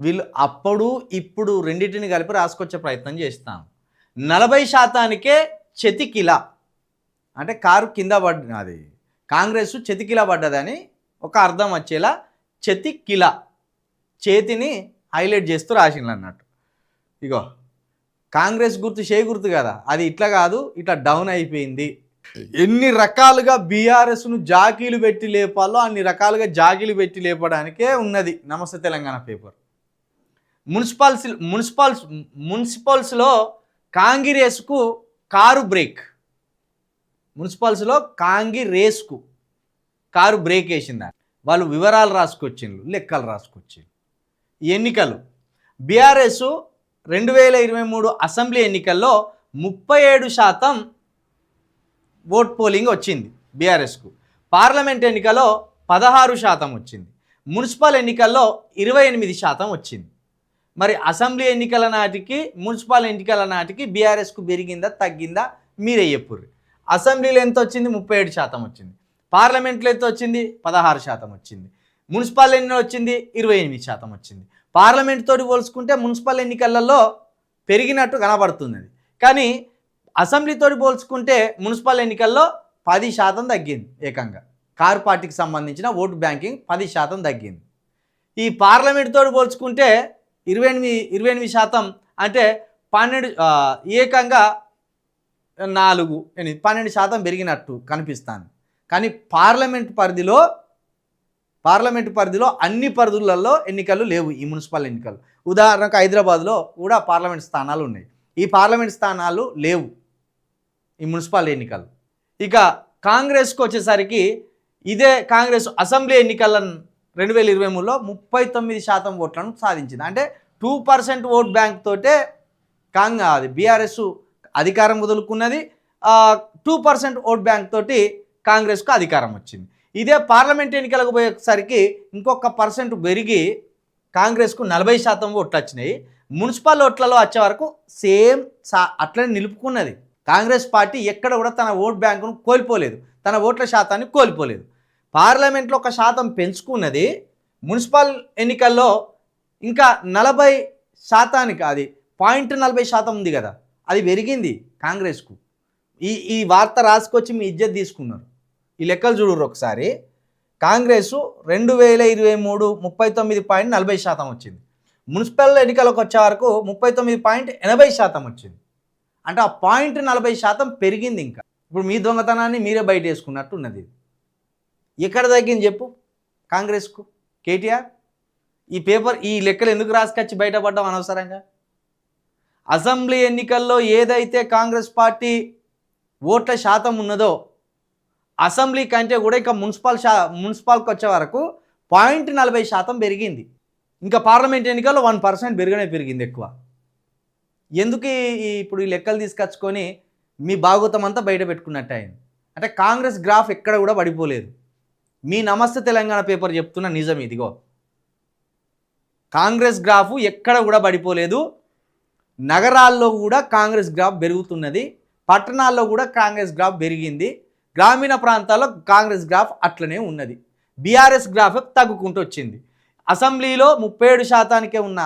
వీళ్ళు అప్పుడు ఇప్పుడు రెండింటిని కలిపి రాసుకొచ్చే ప్రయత్నం చేస్తాం. 40%కే చెతికిల అంటే కారు కింద అది కాంగ్రెస్ చెతికిల పడ్డదని ఒక అర్థం వచ్చేలా చెతికిల చేతిని హైలైట్ చేస్తూ రాసిండ్రు అన్నట్టు. ఇగో కాంగ్రెస్ గుర్తు షే గుర్తు కదా, అది ఇట్లా కాదు ఇట్లా డౌన్ అయిపోయింది. ఎన్ని రకాలుగా బీఆర్ఎస్ను జాకీలు పెట్టి లేపాలో అన్ని రకాలుగా జాకీలు పెట్టి లేపడానికే ఉన్నది నమస్తే తెలంగాణ పేపర్. మున్సిపల్స్లో కాంగ్రెస్కు కారు బ్రేక్. మున్సిపల్స్లో కాంగ్రెస్కు కారు బ్రేక్ వేసింది. వాళ్ళు వివరాలు రాసుకొచ్చిండ్రు, లెక్కలు రాసుకొచ్చిండ్రు. ఎన్నికలు బీఆర్ఎస్ 2023 అసెంబ్లీ ఎన్నికల్లో 37% ఓట్ పోలింగ్ వచ్చింది బీఆర్ఎస్కు. పార్లమెంట్ ఎన్నికల్లో 16% వచ్చింది. మున్సిపల్ ఎన్నికల్లో 28% వచ్చింది. మరి అసెంబ్లీ ఎన్నికల నాటికి మున్సిపల్ ఎన్నికల నాటికి బీఆర్ఎస్కు పెరిగిందా తగ్గిందా మీరే చెప్పుర్రి. అసెంబ్లీలో ఎంత వచ్చింది? 37% వచ్చింది. పార్లమెంట్లో ఎంత వచ్చింది? 16% వచ్చింది. మున్సిపల్ ఎన్నికల్లో వచ్చింది 28% వచ్చింది. పార్లమెంట్ తోటి పోల్చుకుంటే మున్సిపల్ ఎన్నికలలో పెరిగినట్టు కనబడుతుంది. కానీ అసెంబ్లీతో పోల్చుకుంటే మున్సిపల్ ఎన్నికల్లో 10% తగ్గింది. ఏకంగా కారు పార్టీకి సంబంధించిన ఓటు బ్యాంకింగ్ 10% తగ్గింది. ఈ పార్లమెంట్ తోటి పోల్చుకుంటే 28% అంటే 12 ఏకంగా 12% పెరిగినట్టు కనిపిస్తుంది. కానీ పార్లమెంట్ పరిధిలో అన్ని పరిధులలో ఎన్నికలు లేవు. ఈ మున్సిపల్ ఎన్నికలు ఉదాహరణకు హైదరాబాద్లో కూడా పార్లమెంట్ స్థానాలు ఉన్నాయి. ఈ పార్లమెంట్ స్థానాలు లేవు ఈ మున్సిపల్ ఎన్నికలు. ఇక కాంగ్రెస్కి వచ్చేసరికి ఇదే కాంగ్రెస్ అసెంబ్లీ ఎన్నికల 2023లో 39% ఓట్లను సాధించింది. అంటే 2% ఓట్ బ్యాంక్ తోటే అది బీఆర్ఎస్ అధికారం వదులుకున్నది. 2% ఓట్ బ్యాంక్ తోటి కాంగ్రెస్కు అధికారం వచ్చింది. ఇదే పార్లమెంట్ ఎన్నికలకు పోయేసరికి ఇంకొక % పెరిగి కాంగ్రెస్కు 40% ఓట్లు వచ్చినాయి. మున్సిపల్ ఓట్లలో వచ్చే వరకు సేమ్ అట్లనే నిలుపుకున్నది. కాంగ్రెస్ పార్టీ ఎక్కడ కూడా తన ఓట్ బ్యాంకును కోల్పోలేదు, తన ఓట్ల శాతాన్ని కోల్పోలేదు. పార్లమెంట్లో 1% పెంచుకున్నది. మున్సిపల్ ఎన్నికల్లో ఇంకా 40%, అది 0.40% ఉంది కదా, అది పెరిగింది కాంగ్రెస్కు. ఈ వార్త రాసుకొచ్చి మీ ఇజ్జత్ తీసుకున్నారు. ఈ లెక్కలు చూడరు ఒకసారి. కాంగ్రెస్ 2023 39.40% వచ్చింది. మున్సిపల్ ఎన్నికలకు వచ్చే వరకు 39.80% వచ్చింది. అంటే ఆ 0.40% పెరిగింది. ఇంకా ఇప్పుడు మీ దొంగతనాన్ని మీరే బయట వేసుకున్నట్టు ఉన్నది. ఎక్కడ తగ్గింది చెప్పు కాంగ్రెస్కు కేటీఆర్? ఈ లెక్కలు ఎందుకు రాసుకొచ్చి బయటపడ్డాం అనవసరంగా? అసెంబ్లీ ఎన్నికల్లో ఏదైతే కాంగ్రెస్ పార్టీ ఓట్ల శాతం ఉన్నదో అసెంబ్లీ కంటే కూడా ఇక మున్సిపల్కి వచ్చే వరకు 0.40% పెరిగింది. ఇంకా పార్లమెంట్ ఎన్నికల్లో 1% పెరిగింది ఎక్కువ. ఎందుకు ఇప్పుడు ఈ లెక్కలు తీసుకొచ్చుకొని మీ భాగవతం అంతా బయట పెట్టుకున్నట్టు అయింది. అంటే కాంగ్రెస్ గ్రాఫ్ ఎక్కడ కూడా పడిపోలేదు. మీ నమస్తే తెలంగాణ పేపర్ చెప్తున్న నిజం ఇదిగో. కాంగ్రెస్ గ్రాఫ్ ఎక్కడ కూడా పడిపోలేదు. నగరాల్లో కూడా కాంగ్రెస్ గ్రాఫ్ పెరుగుతున్నది, పట్టణాల్లో కూడా కాంగ్రెస్ గ్రాఫ్ పెరిగింది, గ్రామీణ ప్రాంతాల్లో కాంగ్రెస్ గ్రాఫ్ అట్లనే ఉన్నది. బీఆర్ఎస్ గ్రాఫ్ తగ్గుకుంటూ వచ్చింది. అసెంబ్లీలో 37%కే ఉన్న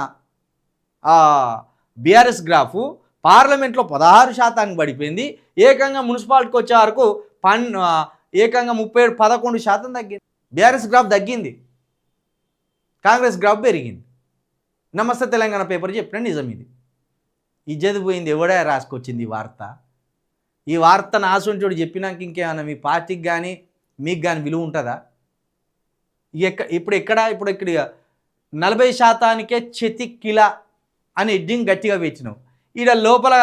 బీఆర్ఎస్ గ్రాఫ్ పార్లమెంట్లో 16% పడిపోయింది. ఏకంగా మున్సిపాలిటీకి వచ్చే వరకు ఏకంగా 11% తగ్గింది. బీఆర్ఎస్ గ్రాఫ్ తగ్గింది, కాంగ్రెస్ గ్రాఫ్ పెరిగింది. నమస్తే తెలంగాణ పేపర్ చెప్పిన నిజం ఇది. ఇజ్జత్ పోయింది. ఎవడే రాసుకొచ్చింది ఈ వార్త నాసొంటోడు చెప్పినాక ఇంకేమన్నా మీ పార్టీకి కానీ మీకు కానీ విలువ ఉంటుందా? ఇప్పుడు ఇక్కడ 40%కే చెతికిల అని ఎడ్డింగ్ గట్టిగా వేచినావు. ఈడ లోపల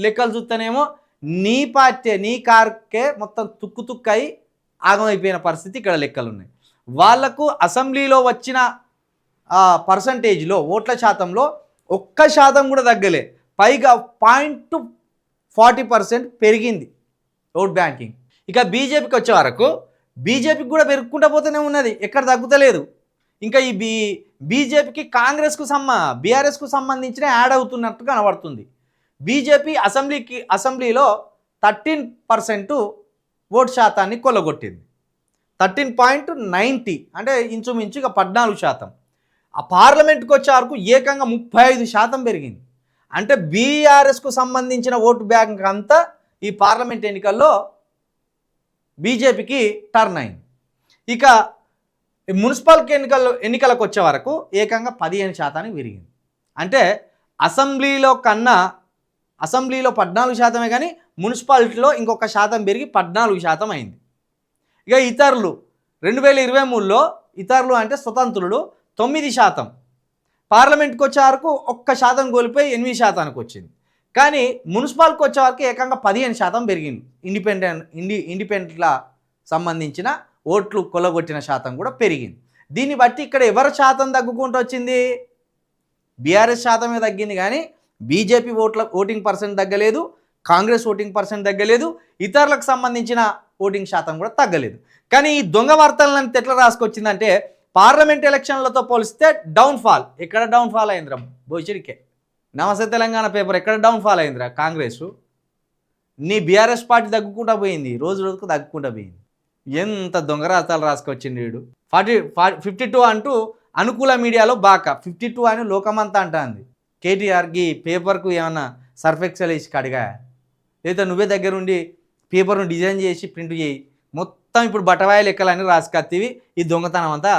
లెక్కలు చూస్తేనేమో నీ పార్టీ నీ కార్కే మొత్తం తుక్కు అయి ఆగమైపోయిన పరిస్థితి ఇక్కడ లెక్కలు ఉన్నాయి. వాళ్లకు అసెంబ్లీలో వచ్చిన పర్సంటేజ్లో ఓట్ల శాతంలో 1% కూడా తగ్గలే. పైగా 0.40% పెరిగింది ఓట్ బ్యాంకింగ్. ఇక బీజేపీకి వచ్చే వరకు బీజేపీకి కూడా పెరుగుకుంటూ పోతూనే ఉన్నది, ఎక్కడ తగ్గుతలేదు. ఇంకా ఈ బీజేపీకి కాంగ్రెస్కు బీఆర్ఎస్కు సంబంధించిన యాడ్ అవుతున్నట్టు కనబడుతుంది. బీజేపీ అసెంబ్లీలో 13% ఓటు శాతాన్ని కొల్లగొట్టింది. 13.90 అంటే ఇంచుమించుగా 14%. ఆ పార్లమెంట్కి వచ్చే వరకు ఏకంగా 35% పెరిగింది. అంటే బీఆర్ఎస్కు సంబంధించిన ఓటు బ్యాంక్ అంతా ఈ పార్లమెంట్ ఎన్నికల్లో బీజేపీకి టర్న్ అయింది. ఇక మున్సిపల్ ఎన్నికలకు వచ్చే వరకు ఏకంగా 15% పెరిగింది. అంటే అసెంబ్లీలో 14% కానీ మున్సిపాలిటీలో ఇంకొక శాతం పెరిగి 14% అయింది. ఇక ఇతరులు 2023లో ఇతరులు అంటే స్వతంత్రులు 9%, పార్లమెంట్కి వచ్చే వరకు 1% కోల్పోయి 8%కి వచ్చింది. కానీ మున్సిపాల్కి వచ్చే వరకు ఏకంగా 15% పెరిగింది. ఇండిపెండెంట్ల సంబంధించిన ఓట్లు కొల్లగొట్టిన శాతం కూడా పెరిగింది. దీన్ని బట్టి ఇక్కడ ఎవరి శాతం తగ్గుకుంటూ వచ్చింది? బీఆర్ఎస్ శాతమే తగ్గింది, కానీ బీజేపీ ఓటింగ్ పర్సెంట్ తగ్గలేదు, కాంగ్రెస్ ఓటింగ్ పర్సెంట్ తగ్గలేదు, ఇతరులకు సంబంధించిన ఓటింగ్ శాతం కూడా తగ్గలేదు. కానీ ఈ దొంగ వార్తలను ఎట్లా రాసుకొచ్చిందంటే పార్లమెంట్ ఎలక్షన్లతో పోలిస్తే డౌన్ఫాల్. ఎక్కడ డౌన్ఫాల్ అయిందిరా? భోజరికే నమస్తే తెలంగాణ పేపర్ ఎక్కడ డౌన్ఫాల్ అయిందిరా? కాంగ్రెస్ నీ బీఆర్ఎస్ పార్టీ తగ్గుకుంటా పోయింది, రోజు రోజుకు తగ్గుకుంటా పోయింది. ఎంత దొంగ రాతాలు రాసుకొచ్చింది వీడు. 52 అంటూ అనుకూల మీడియాలో బాగా 52 అని లోకమంతా అంటుంది. కేటీఆర్కి పేపర్కు ఏమన్నా సర్ఫెక్సల్ వేసి కడిగా, లేదా నువ్వే దగ్గరుండి పేపర్ను డిజైన్ చేసి ప్రింట్ చేయి, మొత్తం ఇప్పుడు బట్టవాయ లెక్కలని రాసుకొత్తివి. ఈ దొంగతనం అంతా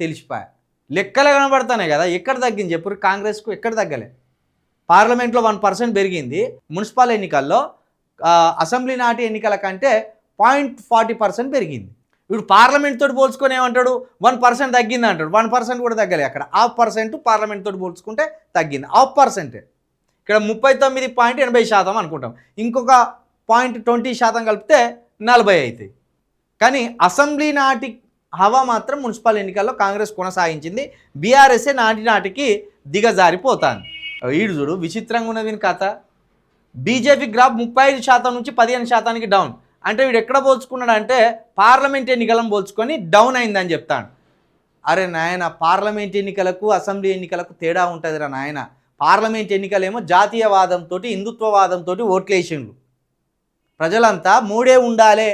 తెలిసిపోయా. లెక్కలు కనబడతానే కదా, ఎక్కడ తగ్గింది చెప్పు? కాంగ్రెస్కు ఎక్కడ తగ్గలే. పార్లమెంట్లో 1% పెరిగింది. మున్సిపల్ ఎన్నికల్లో అసెంబ్లీ నాటి ఎన్నికల కంటే 0.40% పెరిగింది. ఇప్పుడు పార్లమెంట్ తోటి పోల్చుకొని ఏమంటాడు? 1% తగ్గింది అంటాడు. 1% కూడా తగ్గలే. అక్కడ 0.5% పార్లమెంట్ తోటి పోల్చుకుంటే తగ్గింది 0.5%. ఇక్కడ 39.80% అనుకుంటాం. ఇంకొక 0.20% కలిపితే 40 అవుతాయి. కానీ అసెంబ్లీ నాటి హవా మాత్రం మున్సిపల్ ఎన్నికల్లో కాంగ్రెస్ కొనసాగించింది. బీఆర్ఎస్ఏ నాటికి దిగజారిపోతాను. ఈడు చూడు విచిత్రంగా ఉన్నది కథ. బీజేపీ గ్రాఫ్ 35% నుంచి 15%కి డౌన్. అంటే వీడు ఎక్కడ పోల్చుకున్నాడు అంటే పార్లమెంట్ ఎన్నికలను పోల్చుకొని డౌన్ అయిందని చెప్తాడు. అరే నాయన, పార్లమెంట్ ఎన్నికలకు అసెంబ్లీ ఎన్నికలకు తేడా ఉంటుందిరా నాయన. పార్లమెంట్ ఎన్నికలేమో జాతీయవాదంతో హిందుత్వవాదంతో ఓట్లేసిండ్రు. ప్రజలంతా మూడే ఉండాలే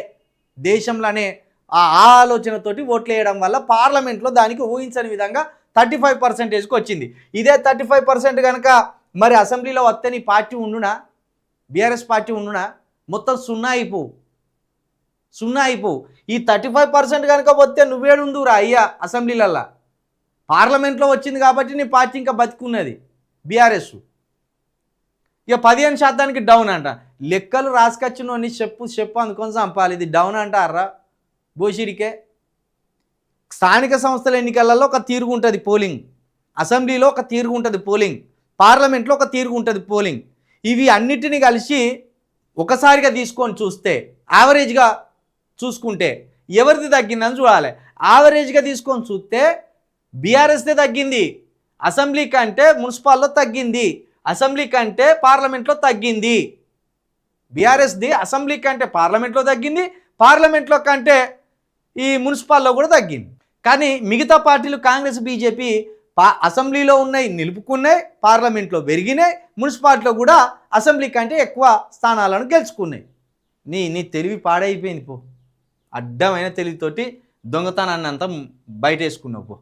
దేశంలోనే ఆ ఆలోచనతోటి ఓట్లు వేయడం వల్ల పార్లమెంట్లో దానికి ఊహించని విధంగా 35%కి వచ్చింది. ఇదే 35% కనుక మరి అసెంబ్లీలో వస్తే నీ పార్టీ ఉండునా? బీఆర్ఎస్ పార్టీ ఉండునా? మొత్తం సున్నా అయిపో. ఈ 35% కనుక వస్తే నువ్వేడుందురా అయ్యా అసెంబ్లీలల్లో. పార్లమెంట్లో వచ్చింది కాబట్టి నీ పార్టీ ఇంకా బతికున్నది బీఆర్ఎస్. ఇక 15%కి డౌన్ అంట. లెక్కలు రాసుకొచ్చినోని చెప్పు అందుకొని చంపాలి. ఇది డౌన్ అంటారా బోషిరికే? స్థానిక సంస్థల ఎన్నికలలో ఒక తీరుగు ఉంటుంది పోలింగ్, అసెంబ్లీలో ఒక తీరుగు ఉంటుంది పోలింగ్, పార్లమెంట్లో ఒక తీరుగు ఉంటుంది పోలింగ్. ఇవి అన్నిటినీ కలిసి ఒకసారిగా తీసుకొని చూస్తే, యావరేజ్గా చూసుకుంటే ఎవరిది తగ్గిందని చూడాలి. యావరేజ్గా తీసుకొని చూస్తే బీఆర్ఎస్దే తగ్గింది, అసెంబ్లీ కంటే మున్సిపాల్లో తగ్గింది, అసెంబ్లీ కంటే పార్లమెంట్లో తగ్గింది. బీఆర్ఎస్ది అసెంబ్లీ కంటే పార్లమెంట్లో తగ్గింది, పార్లమెంట్లో కంటే ఈ మున్సిపాల్లో కూడా తగ్గింది. కానీ మిగతా పార్టీలు కాంగ్రెస్ బీజేపీ అసెంబ్లీలో ఉన్నాయి నిలుపుకున్నాయి, పార్లమెంట్లో పెరిగినాయి, మున్సిపాలిటీలో కూడా అసెంబ్లీ కంటే ఎక్కువ స్థానాలను గెలుచుకున్నాయి. నీ తెలివి పాడైపోయింది పో. అడ్డమైన తెలివితోటి దొంగతనాన్ని అంతా బయటేసుకున్నావు పో.